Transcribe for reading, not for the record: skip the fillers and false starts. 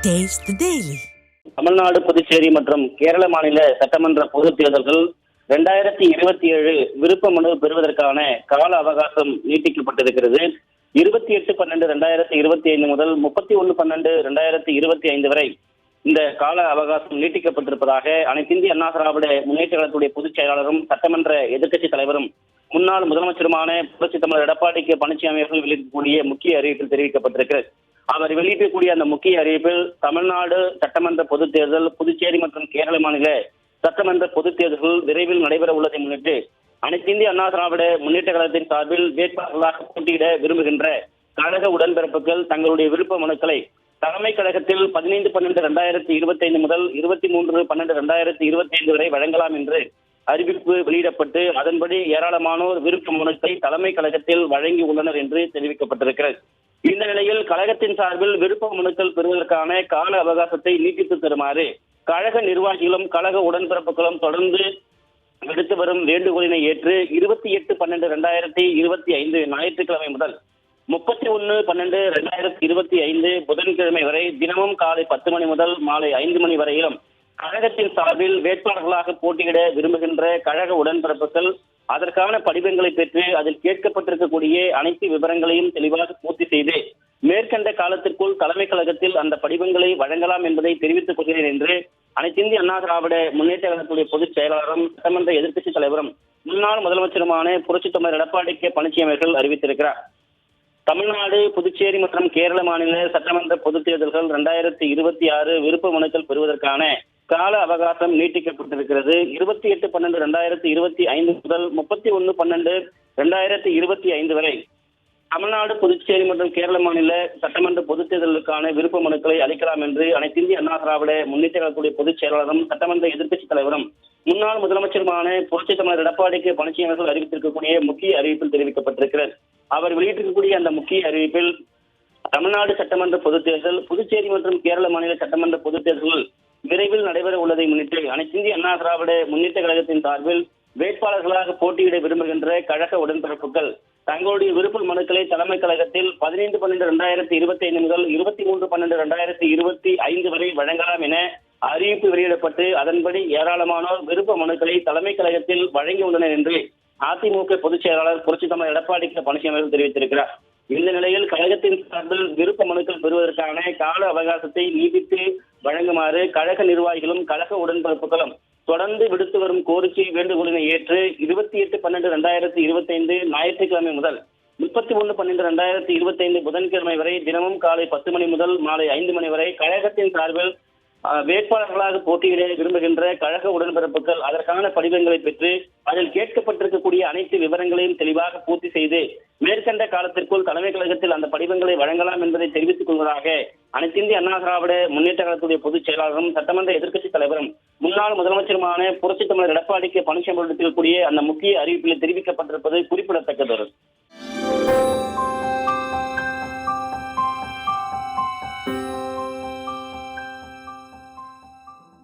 Taste the Daily. Tamil Nadu, Puducherry மற்றும் கேரள மாநில சட்டமன்ற பொதுத் தேர்தல்கள் 2027 விருப்ப மனு பெறுவதற்கான கால அவகாசம் நீட்டிக்கப்பட்டிருக்கிறது. 28/12/2025 முதல் 31/12/2025 வரை இந்த கால அவகாசம் நீட்டிக்கப்பட்டிருப்பதாக அனைத்திந்திய அண்ணா திராவிட முன்னேற்ற கழகத்துடைய பொதுச் செயலாளரும் சட்டமன்ற எதிர்க்கட்சி தலைவரும் முன்னாள் முதலமைச்சருமான புரட்சித் தமிழர் எடப்பாடி கே பழனிசாமி அவர்கள் வெளியிடக்கூடிய முக்கிய அறிவிப்பில் தெரிவிக்கப்பட்டிருக்கிறது. அவர் வெளியிடக்கூடிய அந்த முக்கிய அறிவிப்பில் தமிழ்நாடு சட்டமன்ற பொதுத் தேர்தல், புதுச்சேரி மற்றும் கேரள மாநில சட்டமன்ற பொதுத் தேர்தல்கள் விரைவில் நடைபெற உள்ளதை முன்னிட்டு அனைத்து இந்திய அண்ணா திராவிட முன்னேற்ற கழகத்தின் சார்பில் வேட்பாளர்களாக போட்டியிட விரும்புகின்ற கழக உடன்பிறப்புகள் தங்களுடைய விருப்ப மனுக்களை தலைமை கழகத்தில் 15/12/2025 முதல் 23/12/2025 வரை வழங்கலாம் என்று அறிவிப்பு வெளியிடப்பட்டு அதன்படி ஏராளமானோர் விருப்ப மனுக்களை தலைமை கழகத்தில் வழங்கி உள்ளனர் என்று தெரிவிக்கப்பட்டிருக்கிறது. இந்த நிலையில் கழகத்தின் சார்பில் விருப்ப மனுக்கள் பெறுவதற்கான கால அவகாசத்தை நீட்டித்து தருமாறு கழக நிர்வாகிகளும் கழக உடன்பிறப்புகளும் தொடர்ந்து எடுத்து வரும் வேண்டுகோளினை ஏற்று 28/12/2025 ஞாயிற்றுக்கிழமை முதல் 31/12/2025 புதன்கிழமை வரை தினமும் காலை 10 மணி முதல் மாலை 5 மணி வரையிலும் கழகத்தின் சார்பில் வேட்பாளர்களாக போட்டியிட விரும்புகின்ற கழக உடன்பிறப்புகள் அதற்கான படிவங்களை பெற்று அதில் கேட்கப்பட்டிருக்கக்கூடிய அனைத்து விவரங்களையும் தெளிவாக பூர்த்தி செய்து மேற்கண்ட காலத்திற்குள் தலைமை கழகத்தில் அந்த படிவங்களை வழங்கலாம் என்பதை தெரிவித்துக் கொள்கிறேன் என்று அனைத்திந்திய அண்ணா திராவிட முன்னேற்ற கழகத்துடைய பொதுச் செயலாளரும் சட்டமன்ற எதிர்க்கட்சி தலைவரும் முன்னாள் முதலமைச்சருமான புரட்சித் தமிழர் எடப்பாடி கே பழனிசாமி அவர்கள் அறிவித்திருக்கிறார். தமிழ்நாடு, புதுச்சேரி மற்றும் கேரள மாநில சட்டமன்ற பொதுத் தேர்தல்கள் 2026 விருப்ப மனுக்கள் பெறுவதற்கான கால அவகாசம் நீட்டிக்கப்பட்டிருக்கிறது. 28/12/2025 முதல் 31/12/2025 வரை தமிழ்நாடு, புதுச்சேரி மற்றும் கேரள மாநில சட்டமன்ற பொதுத் தேர்தலுக்கான விருப்ப மனுக்களை அளிக்கலாம் என்று அனைத்து இந்திய அண்ணா திராவிட முன்னேற்ற கழகத்துடைய பொதுச் செயலாளரும் சட்டமன்ற எதிர்க்கட்சி தலைவரும் முன்னாள் முதலமைச்சருமான புரட்சித் தமிழர் எடப்பாடி கே பழனிசாமி அவர்கள் அறிவித்திருக்கக்கூடிய முக்கிய அறிவிப்பில் தெரிவிக்கப்பட்டிருக்கிறது. அவர் வெளியிட்டிருக்கக்கூடிய அந்த முக்கிய அறிவிப்பில் தமிழ்நாடு சட்டமன்ற பொதுத் தேர்தல், புதுச்சேரி மற்றும் கேரள மாநில சட்டமன்ற பொதுத் தேர்தல்கள் விரைவில் நடைபெற உள்ளதை முன்னிட்டு அனைத்து இந்திய அண்ணா திராவிட முன்னேற்ற கழகத்தின் சார்பில் வேட்பாளர்களாக போட்டியிட விரும்புகின்ற கழக உடன்பிறப்புகள் தங்களுடைய விருப்ப மனுக்களை தலைமை கழகத்தில் 15/12/2025 முதல் 23/12/2025 வரை வழங்கலாம் என அறிவிப்பு வெளியிடப்பட்டு அதன்படி ஏராளமானோர் விருப்ப மனுக்களை தலைமை கழகத்தில் வழங்கியுள்ளனர் என்று அதிமுக பொதுச் செயலாளர் புரட்சித் தமிழர் எடப்பாடி கே பழனிசாமி அவர்கள் தெரிவித்திருக்கிறார். இந்த நிலையில் கழகத்தின் சார்பில் விருப்ப மனுக்கள் பெறுவதற்கான கால அவகாசத்தை நீட்டித்து வழங்குமாறு கழக நிர்வாகிகளும் கழக உடன்பிறப்புகளும் தொடர்ந்து விடுத்து வரும் கோரிக்கை வேண்டுகோளினை ஏற்று 28/12/2025 ஞாயிற்றுக்கிழமை முதல் 31/12/2025 புதன்கிழமை வரை தினமும் காலை 10 மணி முதல் மாலை 5 மணி வரை கழகத்தின் சார்பில் வேட்பாளர்களாக போட்டியிட விரும்புகின்ற கழக உடன்பிறப்புகள் அதற்கான படிவங்களை பெற்று அதில் கேட்கப்பட்டிருக்கக்கூடிய அனைத்து விவரங்களையும் தெளிவாக பூர்த்தி செய்து மேற்கண்ட காலத்திற்குள் தலைமை கழகத்தில் அந்த படிவங்களை வழங்கலாம் என்பதை தெரிவித்துக் கொள்வதாக அனைத்து இந்திய அண்ணா திராவிட முன்னேற்ற கழகத்துடைய பொதுச் செயலாளரும் சட்டமன்ற எதிர்க்கட்சி தலைவரும் முன்னாள் முதலமைச்சருமான புரட்சித் தமிழர் எடப்பாடி கே பழனிசாமி அவர்கள் கூடிய அந்த முக்கிய அறிவிப்பில் தெரிவிக்கப்பட்டிருப்பது குறிப்பிடத்தக்கது.